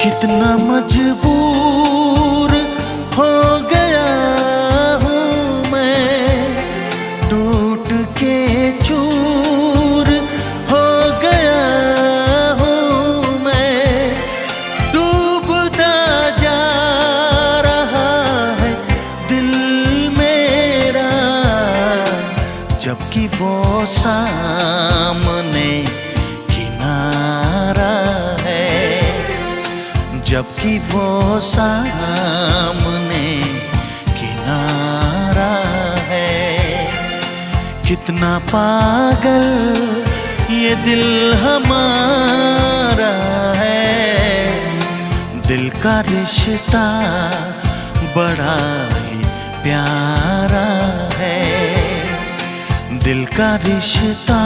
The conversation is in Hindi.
कितना मजबूर हो गया हूँ मैं, टूट के चूर हो गया हूँ मैं। डूबता जा रहा है दिल मेरा, जबकि वो सामने किनारा है, जबकि वो सामने किनारा है। कितना पागल ये दिल हमारा है, दिल का रिश्ता बड़ा ही प्यारा है, दिल का रिश्ता